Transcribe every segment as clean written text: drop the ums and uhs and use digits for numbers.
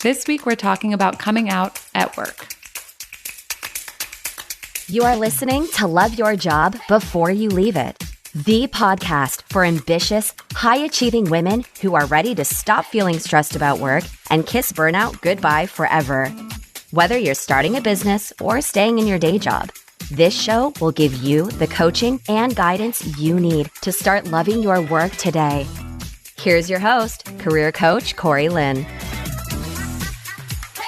This week, we're talking about coming out at work. You are listening to Love Your Job Before You Leave It, the podcast for ambitious, high-achieving women who are ready to stop feeling stressed about work and kiss burnout goodbye forever. Whether you're starting a business or staying in your day job, this show will give you the coaching and guidance you need to start loving your work today. Here's your host, career coach Corey Lynn.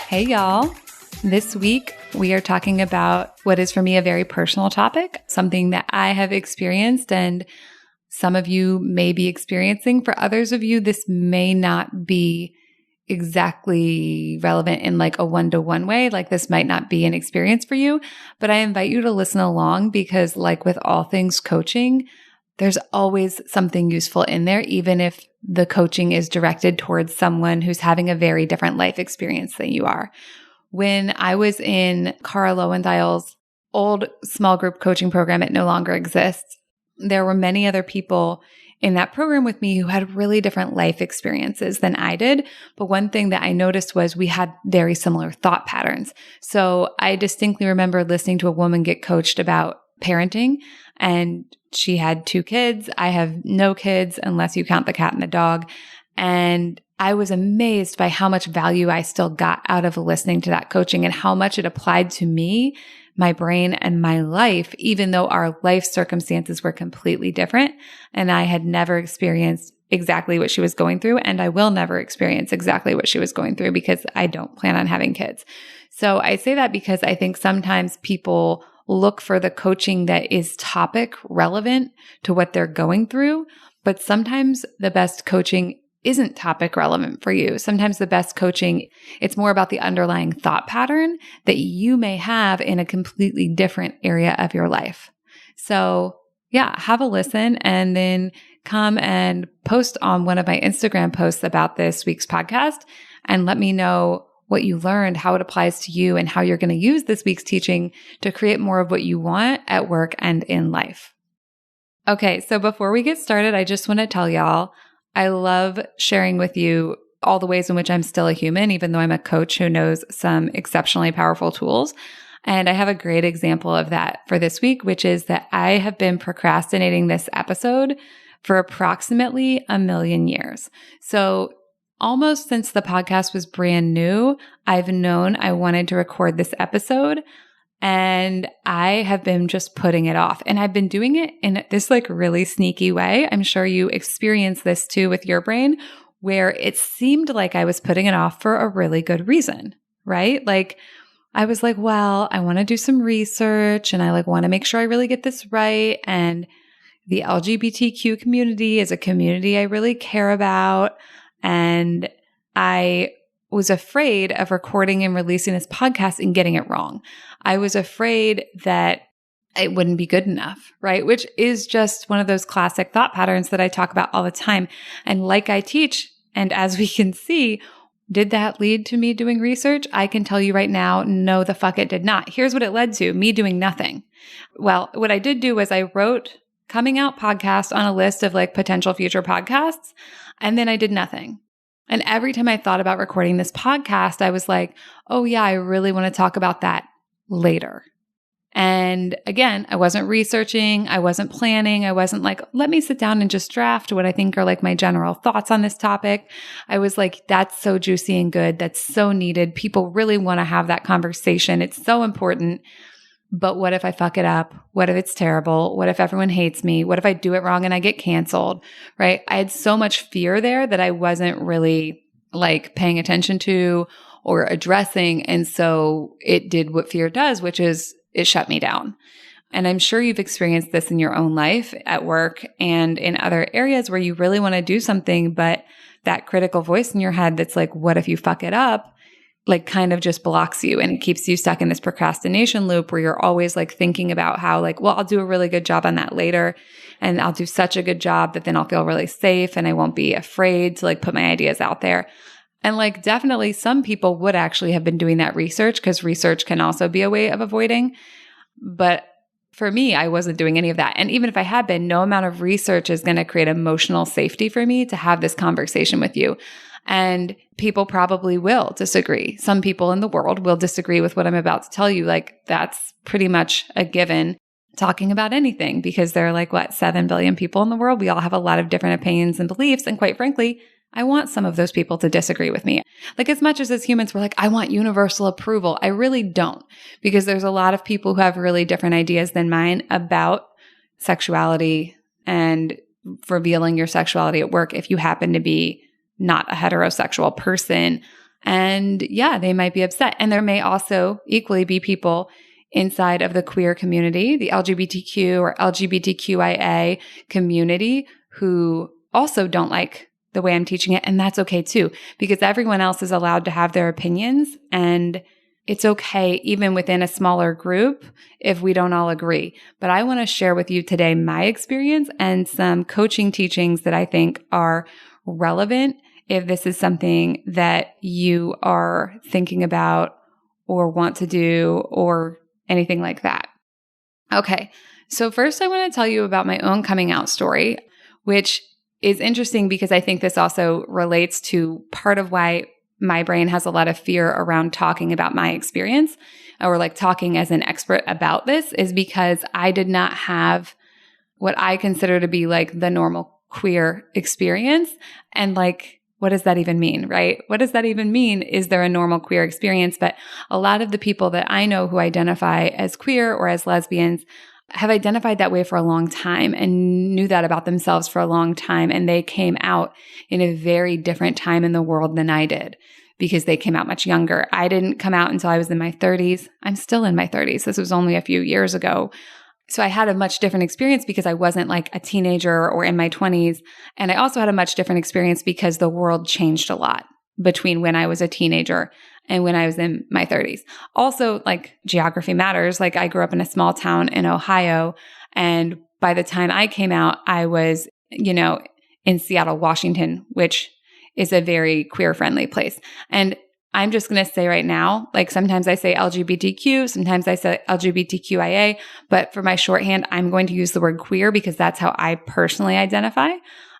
Hey, y'all. This week, we are talking about what is for me a very personal topic, something that I have experienced and some of you may be experiencing. For others of you, this may not be exactly relevant in like a one-to-one way. Like this might not be an experience for you, but I invite you to listen along because like with all things coaching, there's always something useful in there, even if the coaching is directed towards someone who's having a very different life experience than you are. When I was in Cara Lowentheil's old small group coaching program, it no longer exists. There were many other people in that program with me who had really different life experiences than I did. But one thing that I noticed was we had very similar thought patterns. So I distinctly remember listening to a woman get coached about parenting, and she had 2 kids. I have no kids unless you count the cat and the dog. And I was amazed by how much value I still got out of listening to that coaching and how much it applied to me, my brain, and my life, even though our life circumstances were completely different. And I had never experienced exactly what she was going through. And I will never experience exactly what she was going through because I don't plan on having kids. So I say that because I think sometimes people look for the coaching that is topic relevant to what they're going through. But sometimes the best coaching isn't topic relevant for you. Sometimes the best coaching, it's more about the underlying thought pattern that you may have in a completely different area of your life. So yeah, have a listen and then come and post on one of my Instagram posts about this week's podcast and let me know what you learned, how it applies to you, and how you're going to use this week's teaching to create more of what you want at work and in life. Okay, so before we get started, I just want to tell y'all, I love sharing with you all the ways in which I'm still a human, even though I'm a coach who knows some exceptionally powerful tools. And I have a great example of that for this week, which is that I have been procrastinating this episode for approximately 1,000,000 years. So almost since the podcast was brand new, I've known I wanted to record this episode. And I have been just putting it off. And I've been doing it in this like really sneaky way. I'm sure you experience this too with your brain, where it seemed like I was putting it off for a really good reason, right? Like I was like, well, I want to do some research and I like want to make sure I really get this right. And the LGBTQ community is a community I really care about. And I was afraid of recording and releasing this podcast and getting it wrong. I was afraid that it wouldn't be good enough, right? Which is just one of those classic thought patterns that I talk about all the time. And like I teach, and as we can see, did that lead to me doing research? I can tell you right now, no, the fuck it did not. Here's what it led to, me doing nothing. Well, what I did do was I wrote coming out podcast on a list of like potential future podcasts, and then I did nothing. And every time I thought about recording this podcast, I was like, oh yeah, I really want to talk about that later. And again, I wasn't researching. I wasn't planning. I wasn't like, let me sit down and just draft what I think are like my general thoughts on this topic. I was like, that's so juicy and good. That's so needed. People really want to have that conversation. It's so important. But what if I fuck it up? What if it's terrible? What if everyone hates me? What if I do it wrong and I get canceled, right? I had so much fear there that I wasn't really like paying attention to or addressing. And so it did what fear does, which is it shut me down. And I'm sure you've experienced this in your own life at work and in other areas where you really want to do something, but that critical voice in your head that's like, what if you fuck it up? Like kind of just blocks you and it keeps you stuck in this procrastination loop where you're always like thinking about how like, well, I'll do a really good job on that later and I'll do such a good job that then I'll feel really safe and I won't be afraid to like put my ideas out there. And like definitely some people would actually have been doing that research because research can also be a way of avoiding. But for me, I wasn't doing any of that. And even if I had been, no amount of research is going to create emotional safety for me to have this conversation with you. And people probably will disagree. Some people in the world will disagree with what I'm about to tell you. Like, that's pretty much a given talking about anything, because there are like, 7 billion people in the world. We all have a lot of different opinions and beliefs. And quite frankly, I want some of those people to disagree with me. Like, as much as humans, we're like, I want universal approval. I really don't, because there's a lot of people who have really different ideas than mine about sexuality and revealing your sexuality at work if you happen to be not a heterosexual person. And yeah, they might be upset. And there may also equally be people inside of the queer community, the LGBTQ or LGBTQIA community, who also don't like the way I'm teaching it. And that's okay too, because everyone else is allowed to have their opinions, and it's okay even within a smaller group if we don't all agree. But I want to share with you today my experience and some coaching teachings that I think are relevant if this is something that you are thinking about or want to do or anything like that. Okay, so first I want to tell you about my own coming out story, which is interesting because I think this also relates to part of why my brain has a lot of fear around talking about my experience, or like talking as an expert about this, is because I did not have what I consider to be like the normal queer experience. And like, what does that even mean, right? What does that even mean? Is there a normal queer experience? But a lot of the people that I know who identify as queer or as lesbians have identified that way for a long time and knew that about themselves for a long time. And they came out in a very different time in the world than I did, because they came out much younger. I didn't come out until I was in my 30s. I'm still in my 30s. This was only a few years ago. So I had a much different experience because I wasn't like a teenager or in my 20s. And I also had a much different experience because the world changed a lot between when I was a teenager and when I was in my 30s. Also, like, geography matters. Like, I grew up in a small town in Ohio, and by the time I came out, I was, in Seattle, Washington, which is a very queer-friendly place. And I'm just going to say right now, like, sometimes I say LGBTQ, sometimes I say LGBTQIA, but for my shorthand, I'm going to use the word queer because that's how I personally identify.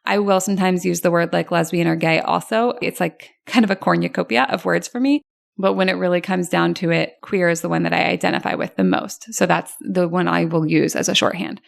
I will sometimes use the word like lesbian or gay also. It's like kind of a cornucopia of words for me. But when it really comes down to it, queer is the one that I identify with the most. So that's the one I will use as a shorthand.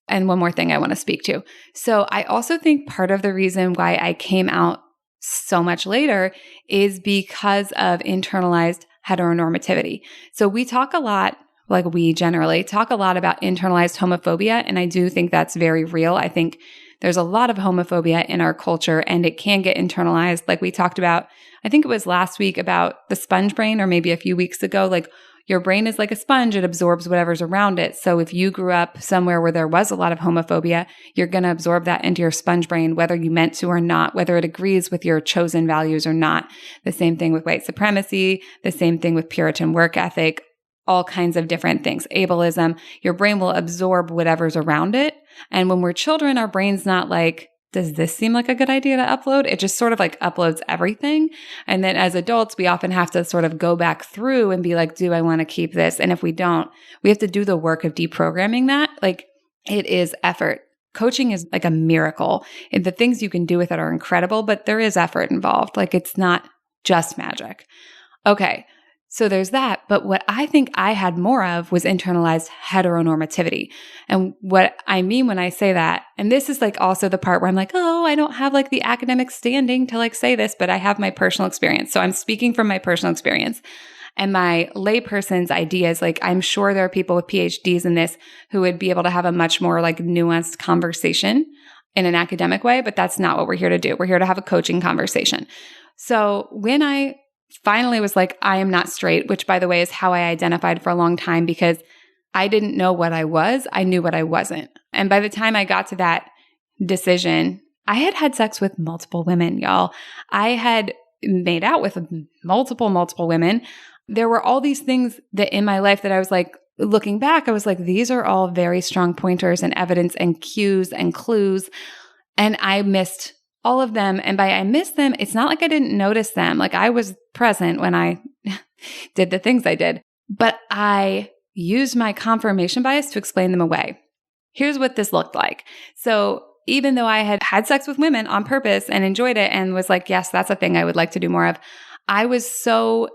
And one more thing I want to speak to. So I also think part of the reason why I came out so much later is because of internalized heteronormativity. So we talk a lot, like we generally talk a lot about internalized homophobia. And I do think that's very real. I think there's a lot of homophobia in our culture, and it can get internalized. Like we talked about, I think it was last week, about the sponge brain, or maybe a few weeks ago. Like, your brain is like a sponge. It absorbs whatever's around it. So if you grew up somewhere where there was a lot of homophobia, you're going to absorb that into your sponge brain, whether you meant to or not, whether it agrees with your chosen values or not. The same thing with white supremacy, the same thing with Puritan work ethic, all kinds of different things. Ableism, your brain will absorb whatever's around it. And when we're children, our brain's not like, does this seem like a good idea to upload? It just sort of like uploads everything. And then as adults, we often have to sort of go back through and be like, do I want to keep this? And if we don't, we have to do the work of deprogramming that. Like, it is effort. Coaching is like a miracle. And the things you can do with it are incredible, but there is effort involved. Like, it's not just magic. Okay. So there's that. But what I think I had more of was internalized heteronormativity. And what I mean when I say that, and this is like also the part where I'm like, oh, I don't have like the academic standing to like say this, but I have my personal experience. So I'm speaking from my personal experience and my layperson's ideas. Like, I'm sure there are people with PhDs in this who would be able to have a much more like nuanced conversation in an academic way, but that's not what we're here to do. We're here to have a coaching conversation. So when I finally was like, I am not straight, which by the way is how I identified for a long time, because I didn't know what I was. I knew what I wasn't. And by the time I got to that decision, I had had sex with multiple women, y'all. I had made out with multiple women. There were all these things that in my life that I was like, looking back, I was like, these are all very strong pointers and evidence and cues and clues. And I missed all of them. And by I missed them, it's not like I didn't notice them. Like, I was present when I did the things I did, but I used my confirmation bias to explain them away. Here's what this looked like. So even though I had had sex with women on purpose and enjoyed it and was like, yes, that's a thing I would like to do more of, I was so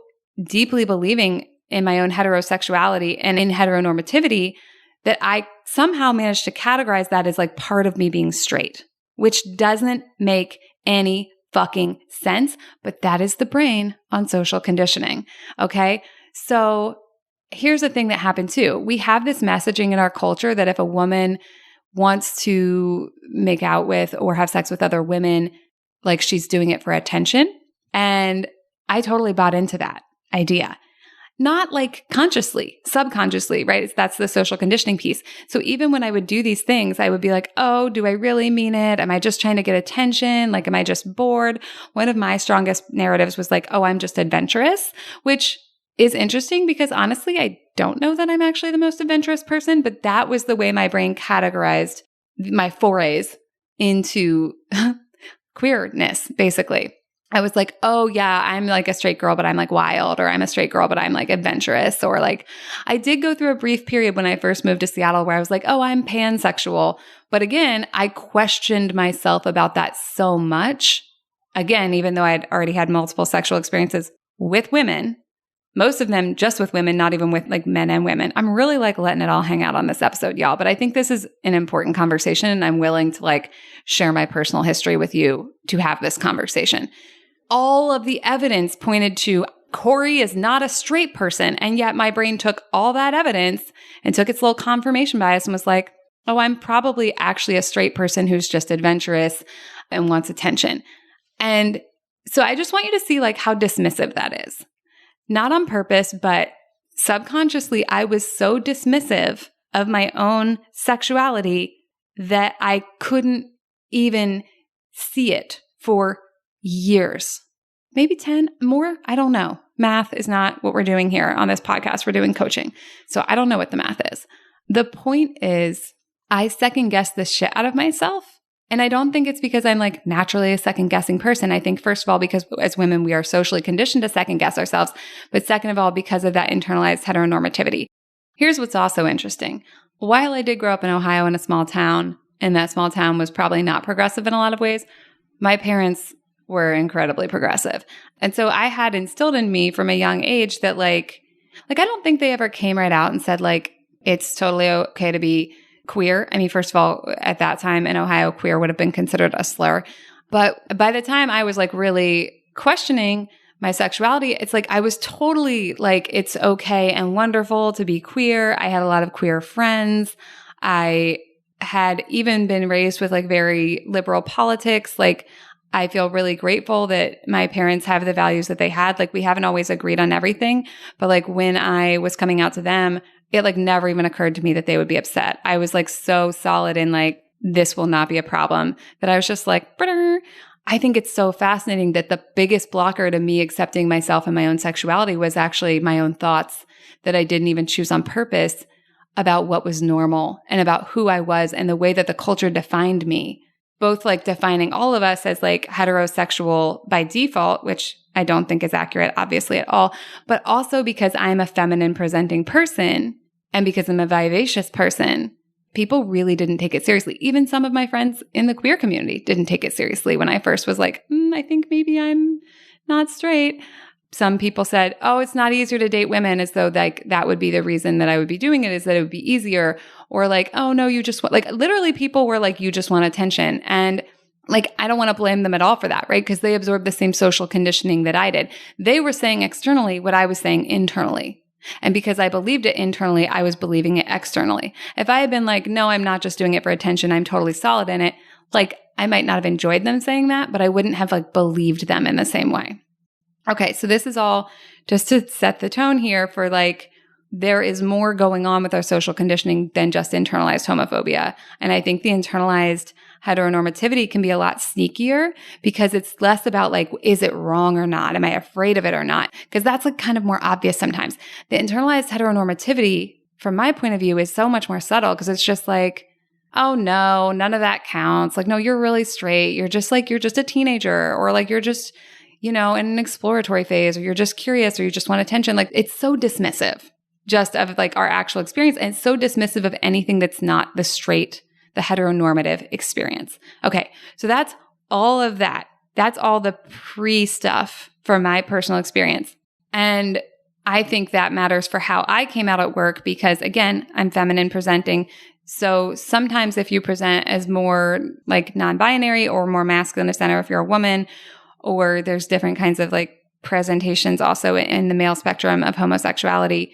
deeply believing in my own heterosexuality and in heteronormativity that I somehow managed to categorize that as like part of me being straight, which doesn't make any fucking sense, but that is the brain on social conditioning. Okay. So here's the thing that happened too. We have this messaging in our culture that if a woman wants to make out with or have sex with other women, like she's doing it for attention. And I totally bought into that idea. Not like consciously, subconsciously, right? That's the social conditioning piece. So even when I would do these things, I would be like, oh, do I really mean it? Am I just trying to get attention? Like, am I just bored? One of my strongest narratives was like, oh, I'm just adventurous, which is interesting because honestly, I don't know that I'm actually the most adventurous person, but that was the way my brain categorized my forays into queerness, basically. I was like, oh yeah, I'm like a straight girl, but I'm like wild, or I'm a straight girl, but I'm like adventurous, or like I did go through a brief period when I first moved to Seattle where I was like, oh, I'm pansexual. But again, I questioned myself about that so much. Again, even though I'd already had multiple sexual experiences with women, most of them just with women, not even with like men and women. I'm really like letting it all hang out on this episode, y'all. But I think this is an important conversation and I'm willing to like share my personal history with you to have this conversation. All of the evidence pointed to Corey is not a straight person. And yet my brain took all that evidence and took its little confirmation bias and was like, oh, I'm probably actually a straight person who's just adventurous and wants attention. And so I just want you to see like how dismissive that is. Not on purpose, but subconsciously, I was so dismissive of my own sexuality that I couldn't even see it for years. Maybe 10 more. I don't know. Math is not what we're doing here on this podcast. We're doing coaching. So I don't know what the math is. The point is, I second guess the shit out of myself. And I don't think it's because I'm like naturally a second guessing person. I think first of all, because as women, we are socially conditioned to second guess ourselves. But second of all, because of that internalized heteronormativity. Here's what's also interesting. While I did grow up in Ohio in a small town, and that small town was probably not progressive in a lot of ways, my parents were incredibly progressive. And so I had instilled in me from a young age that like I don't think they ever came right out and said like, it's totally okay to be queer. I mean, first of all, at that time in Ohio, queer would have been considered a slur. But by the time I was like really questioning my sexuality, it's like I was totally like, it's okay and wonderful to be queer. I had a lot of queer friends. I had even been raised with like very liberal politics. Like I feel really grateful that my parents have the values that they had. Like we haven't always agreed on everything, but like when I was coming out to them, it like never even occurred to me that they would be upset. I was like so solid in like, this will not be a problem that I was just like, brr. I think it's so fascinating that the biggest blocker to me accepting myself and my own sexuality was actually my own thoughts that I didn't even choose on purpose about what was normal and about who I was and the way that the culture defined me. Both like defining all of us as like heterosexual by default, which I don't think is accurate, obviously, at all, but also because I'm a feminine presenting person and because I'm a vivacious person, people really didn't take it seriously. Even some of my friends in the queer community didn't take it seriously when I first was like, I think maybe I'm not straight. Some people said, oh, it's not easier to date women, as though like that would be the reason that I would be doing it, is that it would be easier. Or like, oh no, you just want, like literally people were like, you just want attention. And like, I don't want to blame them at all for that, right? Because they absorbed the same social conditioning that I did. They were saying externally what I was saying internally. And because I believed it internally, I was believing it externally. If I had been like, no, I'm not just doing it for attention, I'm totally solid in it, like I might not have enjoyed them saying that, but I wouldn't have like believed them in the same way. Okay, so this is all just to set the tone here for like, there is more going on with our social conditioning than just internalized homophobia. And I think the internalized heteronormativity can be a lot sneakier because it's less about like, is it wrong or not? Am I afraid of it or not? Because that's like kind of more obvious sometimes. The internalized heteronormativity, from my point of view, is so much more subtle because it's just like, oh no, none of that counts. Like, no, you're really straight. You're just a teenager, or like you're just, in an exploratory phase, or you're just curious, or you just want attention. Like it's so dismissive just of like our actual experience, and it's so dismissive of anything that's not the the heteronormative experience. Okay, so that's all of that. That's all the pre-stuff for my personal experience. And I think that matters for how I came out at work because, again, I'm feminine presenting. So sometimes if you present as more like non-binary or more masculine of center if you're a woman, or there's different kinds of like presentations also in the male spectrum of homosexuality,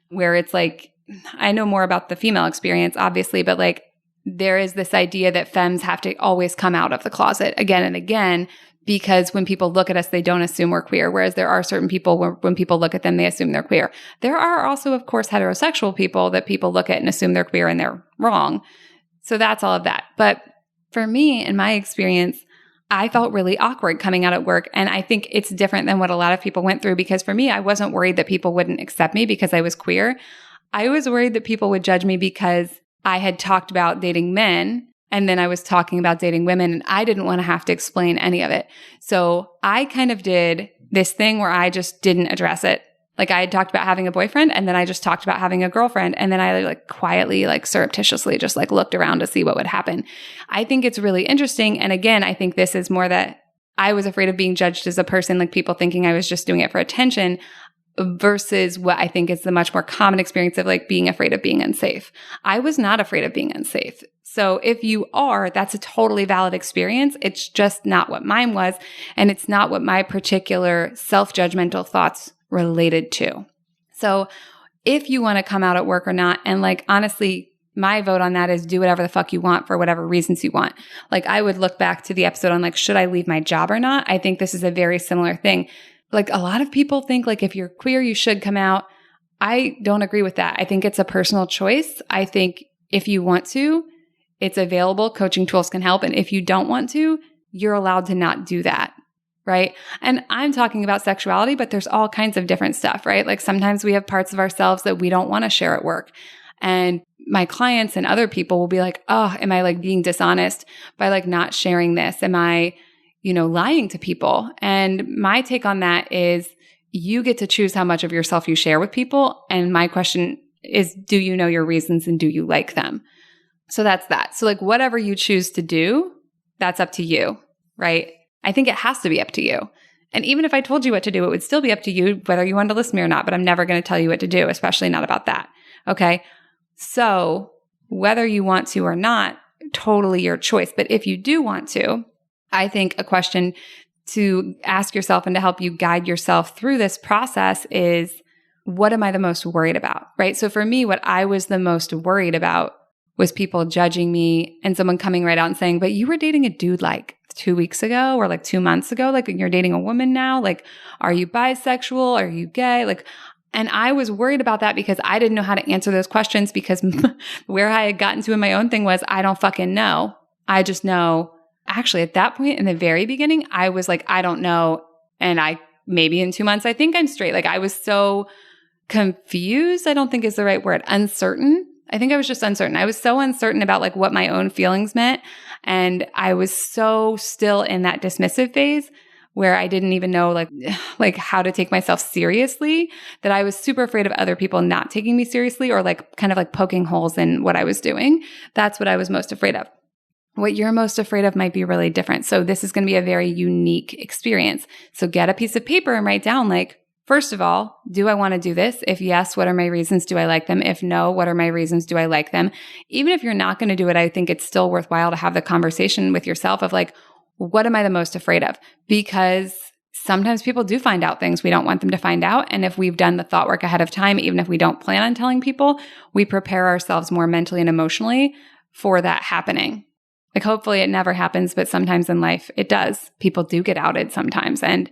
where it's like, I know more about the female experience, obviously, but like there is this idea that femmes have to always come out of the closet again and again, because when people look at us, they don't assume we're queer. Whereas there are certain people when people look at them, they assume they're queer. There are also, of course, heterosexual people that people look at and assume they're queer and they're wrong. So that's all of that. But for me, in my experience, I felt really awkward coming out at work. And I think it's different than what a lot of people went through, because for me, I wasn't worried that people wouldn't accept me because I was queer. I was worried that people would judge me because I had talked about dating men and then I was talking about dating women, and I didn't want to have to explain any of it. So I kind of did this thing where I just didn't address it. Like I had talked about having a boyfriend, and then I just talked about having a girlfriend. And then I like quietly, like surreptitiously just like looked around to see what would happen. I think it's really interesting. And again, I think this is more that I was afraid of being judged as a person, like people thinking I was just doing it for attention, versus what I think is the much more common experience of like being afraid of being unsafe. I was not afraid of being unsafe. So if you are, that's a totally valid experience. It's just not what mine was. And it's not what my particular self-judgmental thoughts related to. So if you want to come out at work or not, and like, honestly, my vote on that is do whatever the fuck you want for whatever reasons you want. Like I would look back to the episode on like, should I leave my job or not? I think this is a very similar thing. Like a lot of people think like if you're queer, you should come out. I don't agree with that. I think it's a personal choice. I think if you want to, it's available. Coaching tools can help. And if you don't want to, you're allowed to not do that. Right. And I'm talking about sexuality, but there's all kinds of different stuff, right? Like sometimes we have parts of ourselves that we don't want to share at work. And my clients and other people will be like, oh, am I like being dishonest by like not sharing this? Am I, lying to people? And my take on that is you get to choose how much of yourself you share with people. And my question is, do you know your reasons and do you like them? So that's that. So like whatever you choose to do, that's up to you, right? I think it has to be up to you. And even if I told you what to do, it would still be up to you whether you wanted to listen to me or not, but I'm never going to tell you what to do, especially not about that. Okay. So whether you want to or not, totally your choice. But if you do want to, I think a question to ask yourself and to help you guide yourself through this process is, what am I the most worried about? Right? So for me, what I was the most worried about was people judging me and someone coming right out and saying, but you were dating a dude like 2 weeks ago or like 2 months ago. Like you're dating a woman now. Like, are you bisexual? Are you gay? Like, and I was worried about that because I didn't know how to answer those questions, because where I had gotten to in my own thing was, I don't fucking know. I just know. Actually, at that point in the very beginning, I was like, I don't know. And maybe in 2 months, I think I'm straight. Like I was so confused. I don't think is the right word. Uncertain. I think I was just uncertain. I was so uncertain about like what my own feelings meant. And I was so still in that dismissive phase where I didn't even know like how to take myself seriously, that I was super afraid of other people not taking me seriously or like kind of like poking holes in what I was doing. That's what I was most afraid of. What you're most afraid of might be really different. So this is going to be a very unique experience. So get a piece of paper and write down like, first of all, do I want to do this? If yes, what are my reasons? Do I like them? If no, what are my reasons? Do I like them? Even if you're not going to do it, I think it's still worthwhile to have the conversation with yourself of like, what am I the most afraid of? Because sometimes people do find out things we don't want them to find out. And if we've done the thought work ahead of time, even if we don't plan on telling people, we prepare ourselves more mentally and emotionally for that happening. Like hopefully it never happens, but sometimes in life it does. People do get outed sometimes. And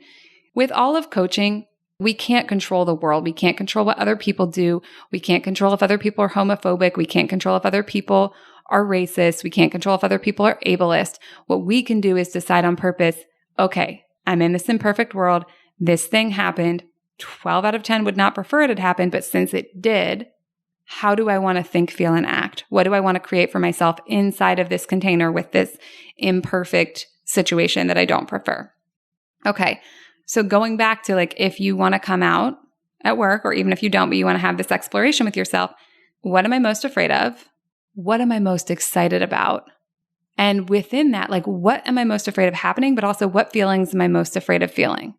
with all of coaching, we can't control the world. We can't control what other people do. We can't control if other people are homophobic. We can't control if other people are racist. We can't control if other people are ableist. What we can do is decide on purpose, okay, I'm in this imperfect world. This thing happened. 12 out of 10 would not prefer it had happened, but since it did, how do I want to think, feel, and act? What do I want to create for myself inside of this container with this imperfect situation that I don't prefer? Okay. So going back to like, if you want to come out at work, or even if you don't, but you want to have this exploration with yourself, what am I most afraid of? what am I most excited about? And within that, like, what am I most afraid of happening, but also what feelings am I most afraid of feeling?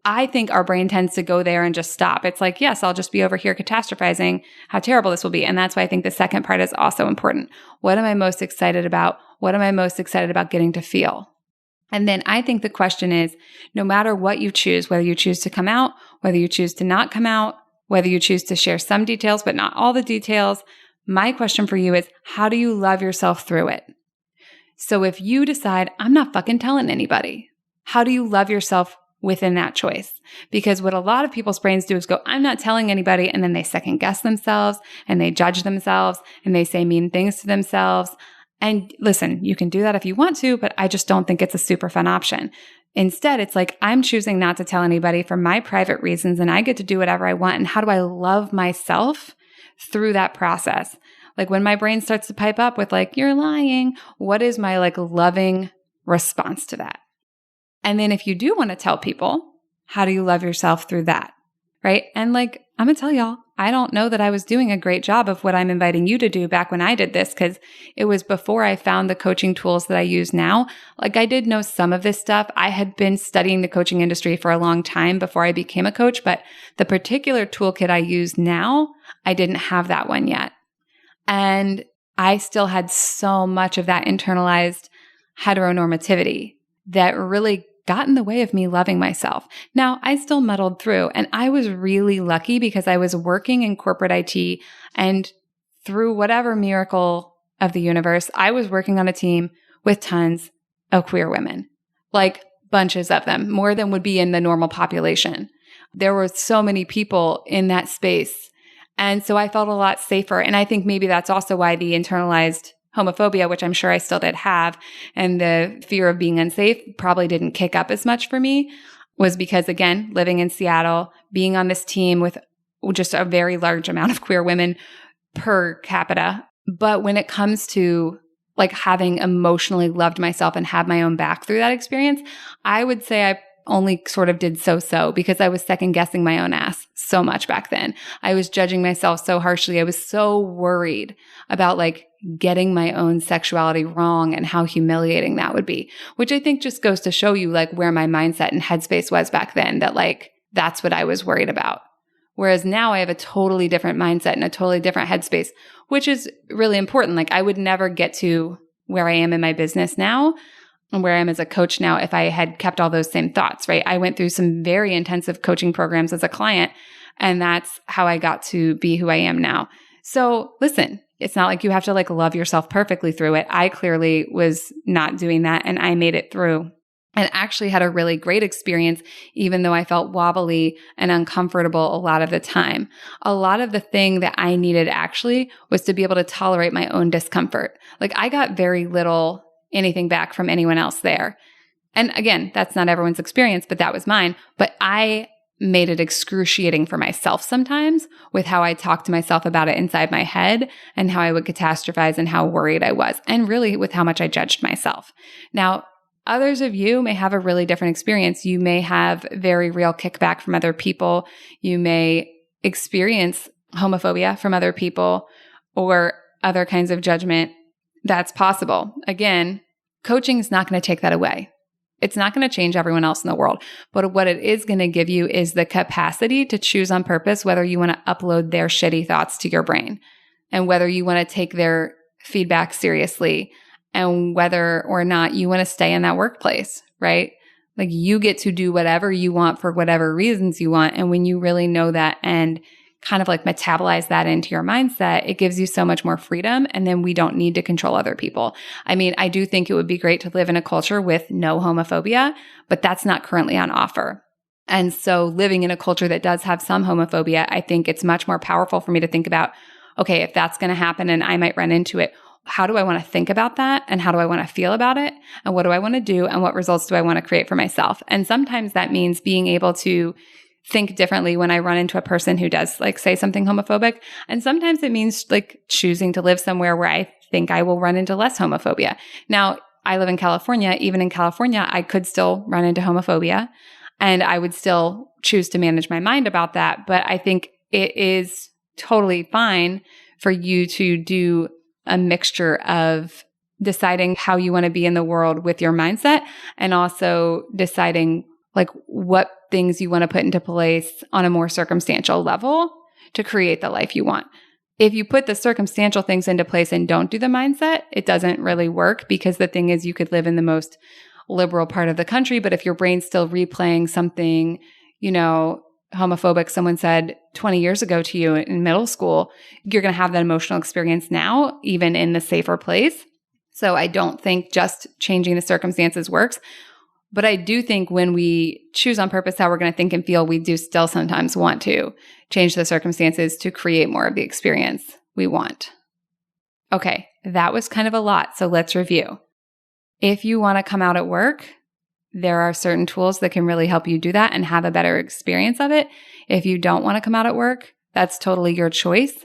I think our brain tends to go there and just stop. It's like, yes, I'll just be over here catastrophizing how terrible this will be. And that's why I think the second part is also important. What am I most excited about? What am I most excited about getting to feel? And then I think the question is, no matter what you choose, whether you choose to come out, whether you choose to not come out, whether you choose to share some details, but not all the details, my question for you is, how do you love yourself through it? So if you decide, I'm not fucking telling anybody, how do you love yourself within that choice? Because what a lot of people's brains do is go, I'm not telling anybody. And then they second guess themselves and they judge themselves and they say mean things to themselves. And listen, you can do that if you want to, but I just don't think it's a super fun option. Instead, it's like, I'm choosing not to tell anybody for my private reasons and I get to do whatever I want. And how do I love myself through that process? Like when my brain starts to pipe up with like, you're lying, what is my like loving response to that? And then if you do want to tell people, how do you love yourself through that? Right? And like, I'm going to tell y'all, I don't know that I was doing a great job of what I'm inviting you to do back when I did this, because it was before I found the coaching tools that I use now. Like I did know some of this stuff. I had been studying the coaching industry for a long time before I became a coach, but the particular toolkit I use now, I didn't have that one yet. And I still had so much of that internalized heteronormativity that really got in the way of me loving myself. Now, I still muddled through, and I was really lucky because I was working in corporate IT, and through whatever miracle of the universe, I was working on a team with tons of queer women, like bunches of them, more than would be in the normal population. There were so many people in that space. And so I felt a lot safer. And I think maybe that's also why the internalized homophobia, which I'm sure I still did have, and the fear of being unsafe probably didn't kick up as much for me, was because, again, living in Seattle, being on this team with just a very large amount of queer women per capita. But when it comes to like having emotionally loved myself and have my own back through that experience, I would say I only sort of did so because I was second guessing my own ass so much back then. I was judging myself so harshly. I was so worried about like getting my own sexuality wrong and how humiliating that would be, which I think just goes to show you like where my mindset and headspace was back then, that like that's what I was worried about. Whereas now I have a totally different mindset and a totally different headspace, which is really important. Like I would never get to where I am in my business now and where I am as a coach now if I had kept all those same thoughts, right? I went through some very intensive coaching programs as a client, and that's how I got to be who I am now. So listen, it's not like you have to like love yourself perfectly through it. I clearly was not doing that, and I made it through and actually had a really great experience, even though I felt wobbly and uncomfortable a lot of the time. A lot of the thing that I needed actually was to be able to tolerate my own discomfort. Like I got very little anything back from anyone else there. And again, that's not everyone's experience, but that was mine. But I made it excruciating for myself sometimes with how I talked to myself about it inside my head and how I would catastrophize and how worried I was, and really with how much I judged myself. Now, others of you may have a really different experience. You may have very real kickback from other people. You may experience homophobia from other people or other kinds of judgment. That's possible. Again, coaching is not going to take that away. It's not going to change everyone else in the world. But what it is going to give you is the capacity to choose on purpose whether you want to upload their shitty thoughts to your brain and whether you want to take their feedback seriously and whether or not you want to stay in that workplace, right? Like you get to do whatever you want for whatever reasons you want. And when you really know that and kind of like metabolize that into your mindset, it gives you so much more freedom. And then we don't need to control other people. I mean, I do think it would be great to live in a culture with no homophobia, but that's not currently on offer. And so living in a culture that does have some homophobia, I think it's much more powerful for me to think about, okay, if that's going to happen and I might run into it, how do I want to think about that? And how do I want to feel about it? And what do I want to do? And what results do I want to create for myself? And sometimes that means being able to think differently when I run into a person who does like say something homophobic. And sometimes it means like choosing to live somewhere where I think I will run into less homophobia. Now, I live in California. Even in California, I could still run into homophobia and I would still choose to manage my mind about that. But I think it is totally fine for you to do a mixture of deciding how you want to be in the world with your mindset and also deciding like what things you want to put into place on a more circumstantial level to create the life you want. If you put the circumstantial things into place and don't do the mindset, it doesn't really work, because the thing is you could live in the most liberal part of the country, but if your brain's still replaying something, homophobic someone said 20 years ago to you in middle school, you're going to have that emotional experience now, even in the safer place. So I don't think just changing the circumstances works. But I do think when we choose on purpose how we're going to think and feel, we do still sometimes want to change the circumstances to create more of the experience we want. Okay, that was kind of a lot, so let's review. If you want to come out at work, there are certain tools that can really help you do that and have a better experience of it. If you don't want to come out at work, that's totally your choice.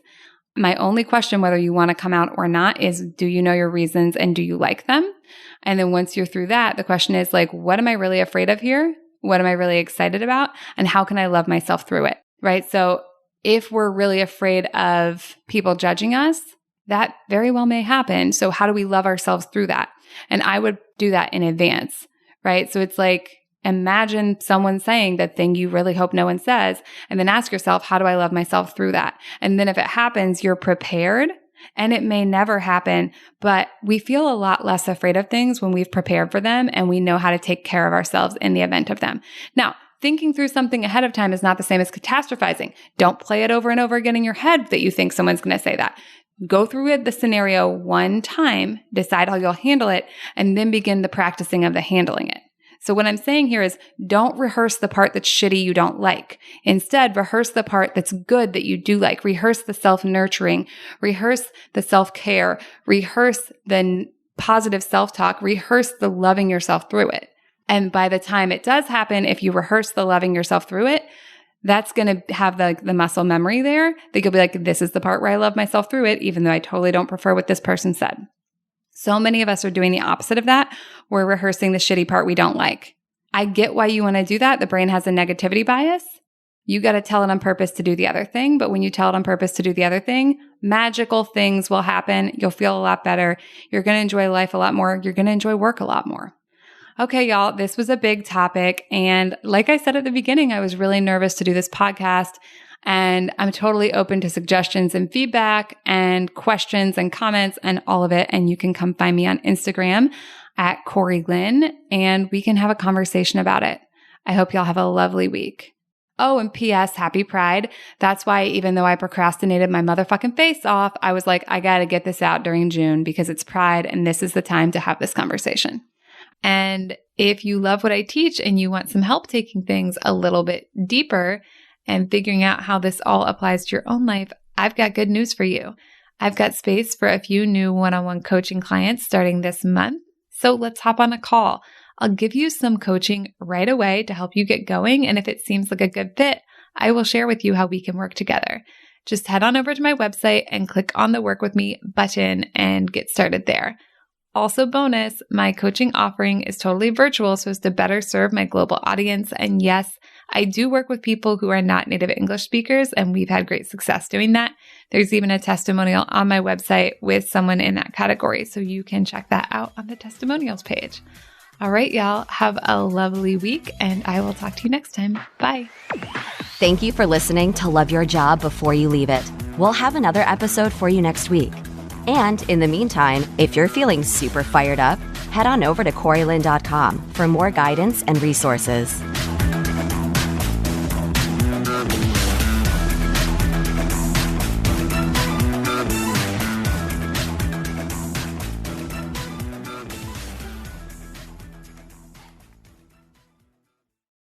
My only question, whether you want to come out or not, is do you know your reasons and do you like them? And then once you're through that, the question is like, what am I really afraid of here? What am I really excited about? And how can I love myself through it? Right? So if we're really afraid of people judging us, that very well may happen. So how do we love ourselves through that? And I would do that in advance, right? So it's like, imagine someone saying that thing you really hope no one says, and then ask yourself, how do I love myself through that? And then if it happens, you're prepared, and it may never happen, but we feel a lot less afraid of things when we've prepared for them and we know how to take care of ourselves in the event of them. Now, thinking through something ahead of time is not the same as catastrophizing. Don't play it over and over again in your head that you think someone's going to say that. Go through the scenario one time, decide how you'll handle it, and then begin the practicing of the handling it. So what I'm saying here is don't rehearse the part that's shitty you don't like. Instead, rehearse the part that's good that you do like. Rehearse the self-nurturing. Rehearse the self-care. Rehearse the positive self-talk. Rehearse the loving yourself through it. And by the time it does happen, if you rehearse the loving yourself through it, that's going to have the muscle memory there that you'll be like, this is the part where I love myself through it, even though I totally don't prefer what this person said. So many of us are doing the opposite of that. We're rehearsing the shitty part we don't like. I get why you want to do that. The brain has a negativity bias. You got to tell it on purpose to do the other thing. But when you tell it on purpose to do the other thing, magical things will happen. You'll feel a lot better. You're going to enjoy life a lot more. You're going to enjoy work a lot more. Okay, y'all, this was a big topic. And like I said at the beginning, I was really nervous to do this podcast. And I'm totally open to suggestions and feedback and questions and comments and all of it. And you can come find me on Instagram at Corey Lynn, and we can have a conversation about it. I hope y'all have a lovely week. Oh, and P.S. Happy Pride. That's why even though I procrastinated my motherfucking face off, I was like, I got to get this out during June because it's Pride and this is the time to have this conversation. And if you love what I teach and you want some help taking things a little bit deeper and figuring out how this all applies to your own life, I've got good news for you. I've got space for a few new one-on-one coaching clients starting this month. So let's hop on a call. I'll give you some coaching right away to help you get going. And if it seems like a good fit, I will share with you how we can work together. Just head on over to my website and click on the Work With Me button and get started there. Also bonus, my coaching offering is totally virtual so as to better serve my global audience. And yes, I do work with people who are not native English speakers, and we've had great success doing that. There's even a testimonial on my website with someone in that category, so you can check that out on the testimonials page. All right, y'all, have a lovely week, and I will talk to you next time. Bye. Thank you for listening to Love Your Job Before You Leave It. We'll have another episode for you next week. And in the meantime, if you're feeling super fired up, head on over to CoreyLynn.com for more guidance and resources.